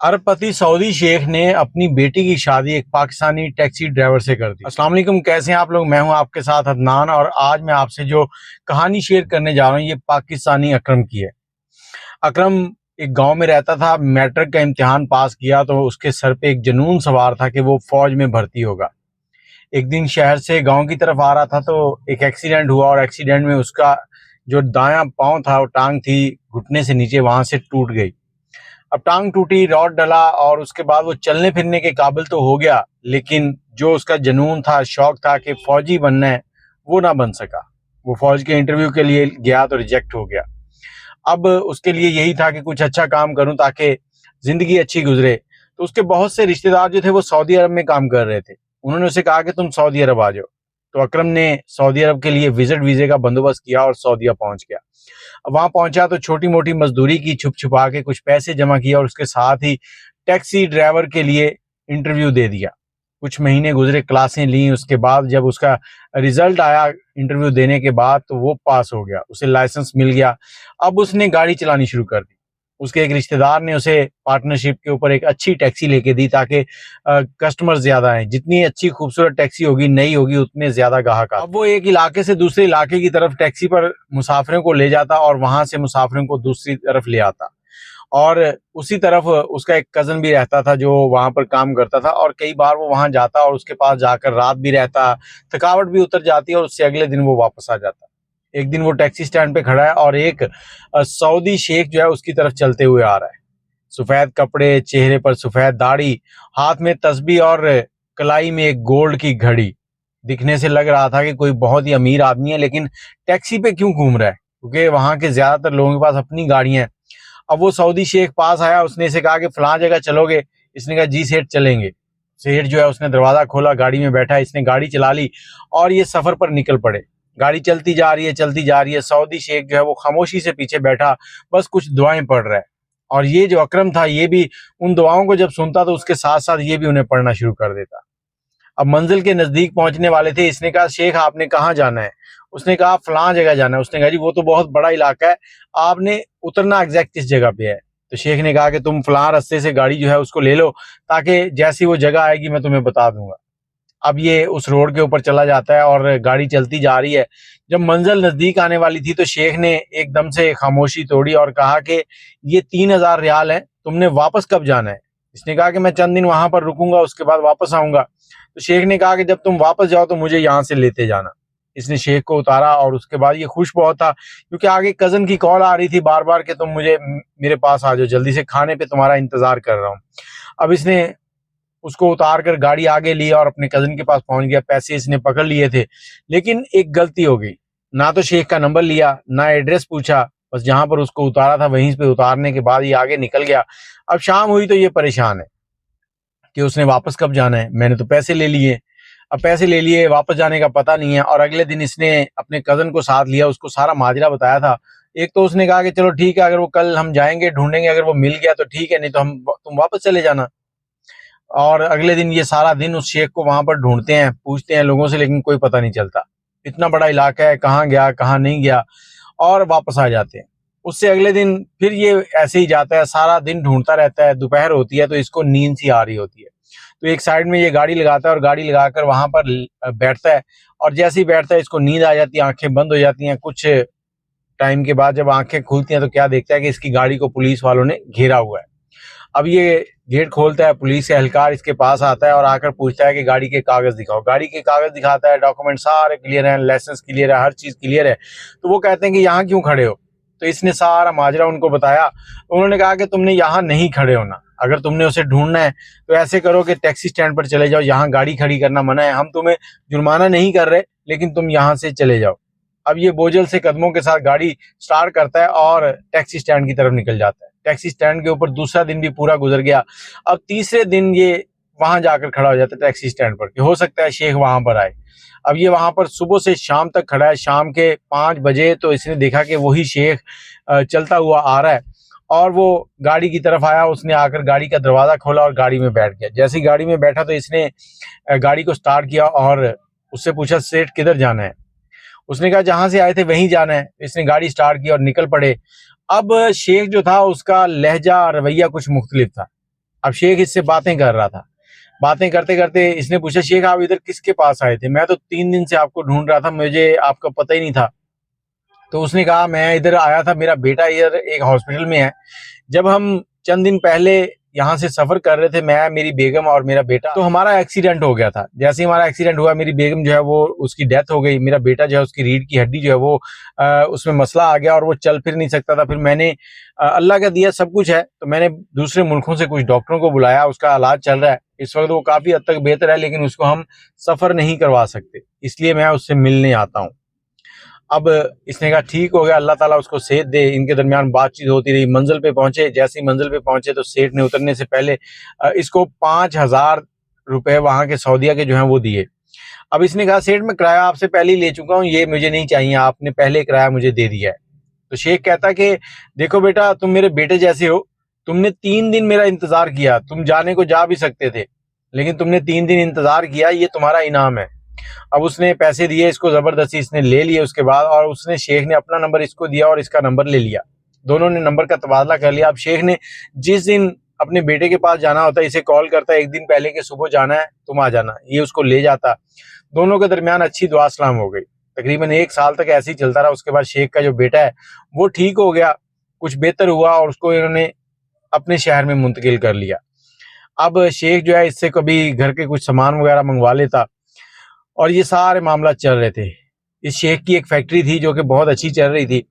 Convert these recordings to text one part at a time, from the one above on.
अरबपति सऊदी शेख ने अपनी बेटी की शादी एक पाकिस्तानी टैक्सी ड्राइवर से कर दी। अस्सलाम वालेकुम, कैसे हैं आप लोग। मैं हूं आपके साथ अदनान और आज मैं आपसे जो कहानी शेयर करने जा रहा हूं ये पाकिस्तानी अकरम की है। अकरम एक गांव में रहता था। मैट्रिक का इम्तिहान पास किया तो उसके सर पे एक जुनून सवार था कि वो फौज में भर्ती होगा। एक दिन शहर से गांव की तरफ आ रहा था तो एक एक्सीडेंट हुआ और एक्सीडेंट में उसका जो दायां पांव था, वो टांग थी घुटने से नीचे, वहां से टूट गई। अब टांग टूटी, रॉड डला और उसके बाद वो चलने फिरने के काबिल तो हो गया, लेकिन जो उसका जुनून था, शौक था कि फौजी बनना है, वो ना बन सका। वो फौज के इंटरव्यू के लिए गया तो रिजेक्ट हो गया। अब उसके लिए यही था कि कुछ अच्छा काम करूं ताकि जिंदगी अच्छी गुजरे। तो उसके बहुत से रिश्तेदार जो थे वो सऊदी अरब में काम कर रहे थे। उन्होंने उसे कहा कि तुम सऊदी अरब आ जाओ। तो अकरम ने सऊदी अरब के लिए विजिट वीजे का बंदोबस्त किया और सऊदीया पहुंच गया। अब वहां पहुंचा तो छोटी मोटी मजदूरी की, छुप छुपा के कुछ पैसे जमा किया और उसके साथ ही टैक्सी ड्राइवर के लिए इंटरव्यू दे दिया। कुछ महीने गुजरे, क्लासें ली। उसके बाद जब उसका रिजल्ट आया इंटरव्यू देने के बाद, तो वो पास हो गया, उसे लाइसेंस मिल गया। अब उसने गाड़ी चलानी शुरू कर दी। उसके एक रिश्तेदार ने उसे पार्टनरशिप के ऊपर एक अच्छी टैक्सी लेके दी ताकि कस्टमर ज्यादा आए। जितनी अच्छी खूबसूरत टैक्सी होगी, नई होगी, उतने ज्यादा ग्राहक आते। अब वो एक इलाके से दूसरे इलाके की तरफ टैक्सी पर मुसाफिरों को ले जाता और वहां से मुसाफिरों को दूसरी तरफ ले आता। और उसी तरफ उसका एक कजन भी रहता था जो वहां पर काम करता था, और कई बार वो वहां जाता और उसके पास जाकर रात भी रहता। थकावट भी उतर जाती है और उससे अगले दिन वो वापस आ जाता। एक दिन वो टैक्सी स्टैंड पे खड़ा है और एक सऊदी शेख जो है उसकी तरफ चलते हुए आ रहा है। सफेद कपड़े, चेहरे पर सफेद दाढ़ी, हाथ में तस्बीह और कलाई में एक गोल्ड की घड़ी। दिखने से लग रहा था कि कोई बहुत ही अमीर आदमी है, लेकिन टैक्सी पे क्यों घूम रहा है, क्योंकि वहां के ज्यादातर लोगों के पास अपनी गाड़ियां हैं। अब वो सऊदी शेख पास आया, उसने इसे कहा कि फलां जगह चलोगे। इसने कहा जी सेठ चलेंगे। सेठ जो है उसने दरवाजा खोला, गाड़ी में बैठा, इसने गाड़ी चला ली और ये सफर पर निकल पड़े। गाड़ी चलती जा रही है, चलती जा रही है। सऊदी शेख जो है वो खामोशी से पीछे बैठा बस कुछ दुआएं पढ़ रहा है। और ये जो अकरम था ये भी उन दुआओं को जब सुनता तो उसके साथ साथ ये भी उन्हें पढ़ना शुरू कर देता। अब मंजिल के नजदीक पहुंचने वाले थे। इसने कहा शेख आपने कहाँ जाना है। उसने कहा फलां जगह जाना है। उसने कहा जी वो तो बहुत बड़ा इलाका है, आपने उतरना एग्जैक्ट किस जगह पे है। तो शेख ने कहा कि तुम फलां रास्ते से गाड़ी जो है उसको ले लो, ताकि जैसी वो जगह आएगी मैं तुम्हें बता दूंगा। अब ये उस रोड के ऊपर चला जाता है और गाड़ी चलती जा रही है। जब मंजिल नजदीक आने वाली थी तो शेख ने एकदम से खामोशी तोड़ी और कहा कि ये 3,000 रियाल है, तुमने वापस कब जाना है। इसने कहा कि मैं चंद दिन वहां पर रुकूंगा, उसके बाद वापस आऊंगा। तो शेख ने कहा कि जब तुम वापस जाओ तो मुझे यहाँ से लेते जाना। इसने शेख को उतारा और उसके बाद ये खुश बहुत था, क्योंकि आगे कजन की कॉल आ रही थी बार बार कि तुम मुझे मेरे पास आ जाओ जल्दी से, खाने पे तुम्हारा इंतजार कर रहा हूँ। अब इसने उसको उतार कर गाड़ी आगे ली और अपने कजन के पास पहुंच गया। पैसे इसने पकड़ लिए थे, लेकिन एक गलती हो गई। ना तो शेख का नंबर लिया, ना एड्रेस पूछा, बस जहां पर उसको उतारा था वहीं पे उतारने के बाद ये आगे निकल गया। अब शाम हुई तो ये परेशान है कि उसने वापस कब जाना है। मैंने तो पैसे ले लिए, अब पैसे ले लिए, वापस जाने का पता नहीं है। और अगले दिन इसने अपने कजन को साथ लिया, उसको सारा माजरा बताया था। एक तो उसने कहा कि चलो ठीक है, अगर वो कल हम जाएंगे ढूंढेंगे, अगर वो मिल गया तो ठीक है, नहीं तो हम तुम वापस चले जाना। और अगले दिन ये सारा दिन उस शेख को वहां पर ढूंढते हैं, पूछते हैं लोगों से, लेकिन कोई पता नहीं चलता। इतना बड़ा इलाका है, कहाँ गया कहाँ नहीं गया, और वापस आ जाते हैं। उससे अगले दिन फिर ये ऐसे ही जाता है, सारा दिन ढूंढता रहता है। दोपहर होती है तो इसको नींद सी आ रही होती है, तो एक साइड में ये गाड़ी लगाता है और गाड़ी लगाकर वहां पर बैठता है। और जैसे ही बैठता है इसको नींद आ जाती है, आंखें बंद हो जाती हैं। कुछ टाइम के बाद जब आंखें खुलती हैं तो क्या देखता है कि इसकी गाड़ी को पुलिस वालों ने घेरा हुआ है। अब ये गेट खोलता है, पुलिस एहलकार इसके पास आता है और आकर पूछता है कि गाड़ी के कागज दिखाओ। गाड़ी के कागज दिखाता है, डॉक्यूमेंट सारे क्लियर हैं, लाइसेंस क्लियर है, हर चीज क्लियर है। तो वो कहते हैं कि यहाँ क्यों खड़े हो। तो इसने सारा माजरा उनको बताया। उन्होंने कहा कि तुमने यहाँ नहीं खड़े होना, अगर तुमने उसे ढूंढना है तो ऐसे करो कि टैक्सी स्टैंड पर चले जाओ, यहाँ गाड़ी खड़ी करना मना है। हम तुम्हें जुर्माना नहीं कर रहे, लेकिन तुम यहाँ से चले जाओ। अब ये बोझल से कदमों के साथ गाड़ी स्टार्ट करता है और टैक्सी स्टैंड की तरफ निकल जाता है। टैक्सी स्टैंड के ऊपर दूसरा दिन भी पूरा गुजर गया। अब तीसरे दिन ये वहां जाकर खड़ा हो जाता है टैक्सी स्टैंड पर कि हो सकता है शेख वहां पर आए। अब ये वहां पर सुबह से शाम तक खड़ा है। शाम के 5 बजे तो इसने देखा कि वही शेख चलता हुआ आ रहा है और वो गाड़ी की तरफ आया। उसने आकर गाड़ी का दरवाजा खोला और गाड़ी में बैठ गया। जैसे ही गाड़ी में बैठा तो इसने गाड़ी को स्टार्ट किया और उससे पूछा सेठ किधर जाना है। उसने कहा जहां से आए थे वहीं जाना है। इसने गाड़ी स्टार्ट की और निकल पड़े। अब शेख जो था उसका लहजा रवैया कुछ मुख्तलिफ था। अब शेख इससे बातें कर रहा था। बातें करते करते इसने पूछा, शेख आप इधर किसके पास आए थे? मैं तो 3 दिन से आपको ढूंढ रहा था, मुझे आपका पता ही नहीं था। तो उसने कहा, मैं इधर आया था, मेरा बेटा इधर एक हॉस्पिटल में है। जब हम चंद दिन पहले यहाँ से सफर कर रहे थे, मैं, मेरी बेगम और मेरा बेटा, तो हमारा एक्सीडेंट हो गया था। जैसे ही हमारा एक्सीडेंट हुआ, मेरी बेगम जो है वो, उसकी डेथ हो गई। मेरा बेटा जो है, उसकी रीढ़ की हड्डी जो है वो उसमें मसला आ गया और वो चल फिर नहीं सकता था। फिर मैंने अल्लाह का दिया सब कुछ है, तो मैंने दूसरे मुल्कों से कुछ डॉक्टरों को बुलाया, उसका इलाज चल रहा है। इस वक्त वो काफी हद तक बेहतर है, लेकिन उसको हम सफर नहीं करवा सकते, इसलिए मैं उससे मिलने आता हूँ। अब इसने कहा ठीक हो गया, अल्लाह ताला उसको सेहत दे। इनके दरमियान बातचीत होती रही। मंजिल पे पहुंचे। जैसे ही मंजिल पे पहुंचे तो सेठ ने उतरने से पहले इसको 5,000 रुपए वहां के सऊदीया के जो हैं वो दिए। अब इसने कहा, सेठ मैं किराया आपसे पहले ही ले चुका हूँ, ये मुझे नहीं चाहिए, आपने पहले किराया मुझे दे दिया है। तो शेख कहता कि देखो बेटा, तुम मेरे बेटे जैसे हो, तुमने 3 दिन मेरा इंतजार किया, तुम जाने को जा भी सकते थे, लेकिन तुमने 3 दिन इंतजार किया, ये तुम्हारा इनाम है। अब उसने पैसे दिए इसको, जबरदस्ती इसने ले लिए उसके बाद, और उसने, शेख ने अपना नंबर इसको दिया और इसका नंबर ले लिया। दोनों ने नंबर का तबादला कर लिया। अब शेख ने जिस दिन अपने बेटे के पास जाना होता है, इसे कॉल करता है एक दिन पहले कि सुबह जाना है, तुम आ जाना। ये उसको ले जाता। दोनों के दरमियान अच्छी दुआ सलाम हो गई। तकरीबन 1 साल तक ऐसे ही चलता रहा। उसके बाद शेख का जो बेटा है वो ठीक हो गया, कुछ बेहतर हुआ, और उसको इन्होंने अपने शहर में मुंतकिल कर लिया। अब शेख जो है, इससे कभी घर के कुछ सामान वगैरह मंगवा लेता, और ये सारे मामला चल रहे थे। इस शेख की एक फैक्ट्री थी जो कि बहुत अच्छी चल रही थी,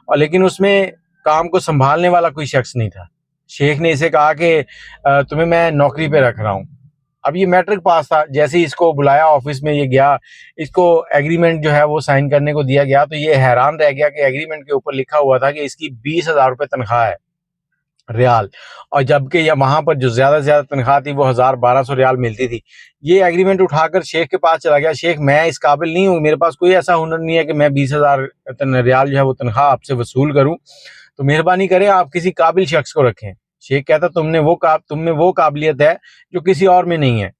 और लेकिन उसमें काम को संभालने वाला कोई शख्स नहीं था। शेख ने इसे कहा कि तुम्हें मैं नौकरी पे रख रहा हूँ। अब ये मैट्रिक पास था। जैसे ही इसको बुलाया ऑफिस में, ये गया, इसको एग्रीमेंट जो है वो साइन करने को दिया गया, तो ये हैरान रह गया कि एग्रीमेंट के ऊपर लिखा हुआ था कि इसकी 20,000 रुपये तनख्वाह है, रियाल। और जबकि या वहां पर जो ज्यादा से ज्यादा तनख्वाह थी वो 1,000-1,200 रियाल मिलती थी। ये एग्रीमेंट उठाकर शेख के पास चला गया। शेख, मैं इस काबिल नहीं हूँ, मेरे पास कोई ऐसा हुनर नहीं है कि मैं 20,000 रियाल जो है वो तनख्वाह आपसे वसूल करूं, तो मेहरबानी करें आप किसी काबिल शख्स को रखें। शेख कहता, तुम में वो काबिलियत है जो किसी और में नहीं है,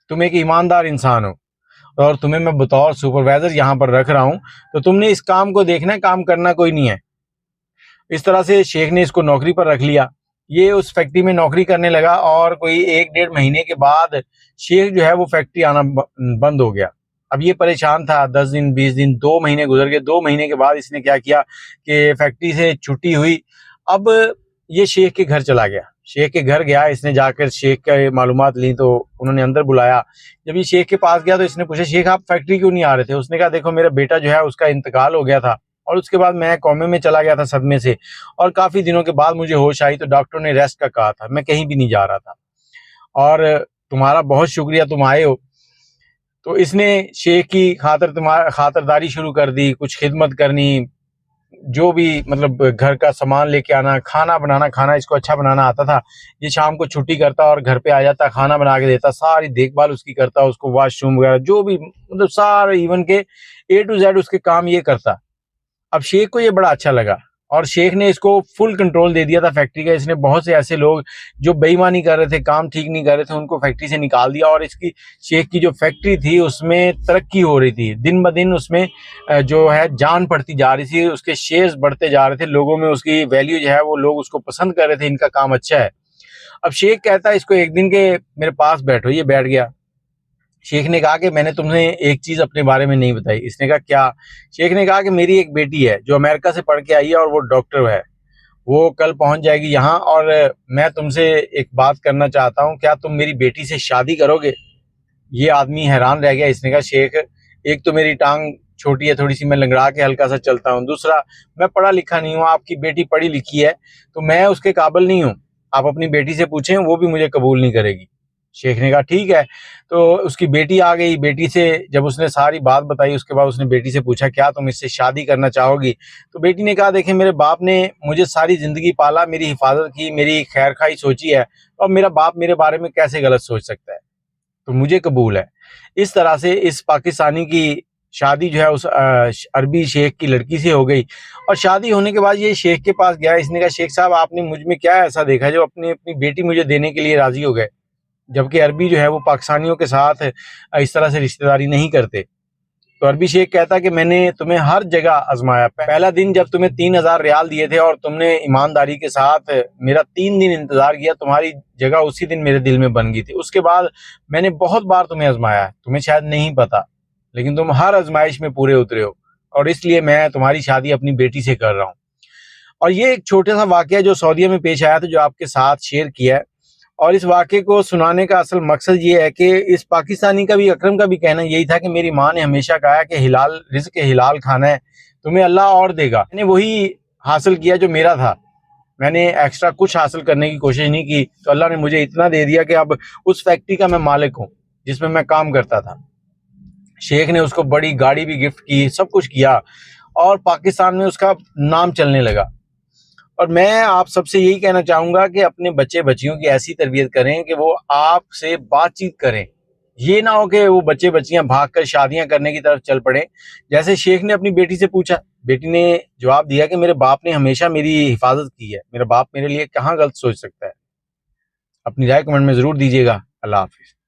तुम एक ईमानदार इंसान हो, और तुम्हें मैं बतौर सुपरवाइजर यहाँ पर रख रहा हूँ, तो तुमने इस काम को देखना है, काम करना कोई नहीं है। इस तरह से शेख ने इसको नौकरी पर रख लिया। ये उस फैक्ट्री में नौकरी करने लगा, और कोई 1-1.5 महीने के बाद शेख जो है वो फैक्ट्री आना बंद हो गया। अब ये परेशान था। 10 दिन, 20 दिन, 2 महीने गुजर गए। 2 महीने के बाद इसने क्या किया कि फैक्ट्री से छुट्टी हुई। अब ये शेख के घर चला गया। शेख के घर गया, इसने जाकर शेख के मालूमात ली, तो उन्होंने अंदर बुलाया। जब ये शेख के पास गया तो इसने पूछा, शेख आप फैक्ट्री क्यों नहीं आ रहे थे? उसने कहा, देखो मेरा बेटा जो है उसका इंतकाल हो गया था, और उसके बाद मैं कोमे में चला गया था सदमे से, और काफी दिनों के बाद मुझे होश आई, तो डॉक्टर ने रेस्ट का कहा था, मैं कहीं भी नहीं जा रहा था, और तुम्हारा बहुत शुक्रिया, तुम आए हो। तो इसने शेख की खातरदारी शुरू कर दी, कुछ खिदमत करनी, जो भी मतलब घर का सामान लेके आना, खाना बनाना, खाना इसको अच्छा बनाना आता था। ये शाम को छुट्टी करता और घर पे आ जाता, खाना बना के देता, सारी देखभाल उसकी करता, उसको वॉशरूम वगैरह जो भी, मतलब सारे इवन के A to Z उसके काम ये करता। अब शेख को ये बड़ा अच्छा लगा, और शेख ने इसको फुल कंट्रोल दे दिया था फैक्ट्री का। इसने बहुत से ऐसे लोग जो बेईमानी कर रहे थे, काम ठीक नहीं कर रहे थे, उनको फैक्ट्री से निकाल दिया, और इसकी, शेख की जो फैक्ट्री थी उसमें तरक्की हो रही थी। दिन ब दिन उसमें जो है जान पड़ती जा रही थी, उसके शेयर्स बढ़ते जा रहे थे, लोगों में उसकी वैल्यू जो है वो, लोग उसको पसंद कर रहे थे, इनका काम अच्छा है। अब शेख कहता है इसको एक दिन के, मेरे पास बैठो। ये बैठ गया। शेख ने कहा कि मैंने तुमने एक चीज अपने बारे में नहीं बताई। इसने कहा क्या? शेख ने कहा कि मेरी एक बेटी है जो अमेरिका से पढ़ के आई है, और वो डॉक्टर है, वो कल पहुंच जाएगी यहाँ, और मैं तुमसे एक बात करना चाहता हूँ, क्या तुम मेरी बेटी से शादी करोगे? ये आदमी हैरान रह गया। इसने कहा, शेख एक तो मेरी टांग छोटी है थोड़ी सी, मैं लंगड़ा के हल्का सा चलता हूँ, दूसरा मैं पढ़ा लिखा नहीं हूँ, आपकी बेटी पढ़ी लिखी है, तो मैं उसके काबिल नहीं हूँ, आप अपनी बेटी से पूछें, वो भी मुझे कबूल नहीं करेगी। शेख ने कहा ठीक है। तो उसकी बेटी आ गई। बेटी से जब उसने सारी बात बताई, उसके बाद उसने बेटी से पूछा, क्या तुम इससे शादी करना चाहोगी? तो बेटी ने कहा, देखें मेरे बाप ने मुझे सारी जिंदगी पाला, मेरी हिफाजत की, मेरी खैर खाई सोची है, और मेरा बाप मेरे बारे में कैसे गलत सोच सकता है, तो मुझे कबूल है। इस तरह से इस पाकिस्तानी की शादी जो है उस अरबी शेख की लड़की से हो गई। और शादी होने के बाद ये शेख के पास गया। इसने कहा, शेख साहब आपने मुझ में क्या ऐसा देखा जो अपनी बेटी मुझे देने के लिए राजी हो गए? जबकि अरबी जो है वो पाकिस्तानियों के साथ इस तरह से रिश्तेदारी नहीं करते। तो अरबी शेख कहता कि मैंने तुम्हें हर जगह आजमाया। पहला दिन जब तुम्हें 3000 रियाल दिए थे और तुमने ईमानदारी के साथ मेरा 3 दिन इंतजार किया, तुम्हारी जगह उसी दिन मेरे दिल में बन गई थी। उसके बाद मैंने बहुत बार तुम्हें आजमाया है, तुम्हें शायद नहीं पता, लेकिन तुम हर आजमाइश में पूरे उतरे हो और इसलिए मैं तुम्हारी शादी अपनी बेटी से कर रहा हूँ। और ये एक छोटा सा वाकया जो सऊदीया में पेश आया था, जो आपके साथ शेयर किया है। और इस वाक़े को सुनाने का असल मकसद ये है कि इस पाकिस्तानी का भी, अकरम का भी कहना यही था कि मेरी माँ ने हमेशा कहा कि हिलाल रिज़्क़ हिलाल खाना है, तुम्हें अल्लाह और देगा। मैंने वही हासिल किया जो मेरा था, मैंने एक्स्ट्रा कुछ हासिल करने की कोशिश नहीं की, तो अल्लाह ने मुझे इतना दे दिया कि अब उस फैक्ट्री का मैं मालिक हूँ जिसमें मैं काम करता था। शेख ने उसको बड़ी गाड़ी भी गिफ्ट की, सब कुछ किया और पाकिस्तान में उसका नाम चलने लगा। और मैं आप सबसे यही कहना चाहूँगा कि अपने बच्चे बच्चियों की ऐसी तरबियत करें कि वो आपसे बातचीत करें। ये ना हो कि वो बच्चे बच्चियां भागकर शादियां करने की तरफ चल पड़े। जैसे शेख ने अपनी बेटी से पूछा, बेटी ने जवाब दिया कि मेरे बाप ने हमेशा मेरी हिफाजत की है, मेरा बाप मेरे लिए कहाँ गलत सोच सकता है। अपनी राय कमेंट में ज़रूर दीजिएगा। अल्लाह हाफिज़।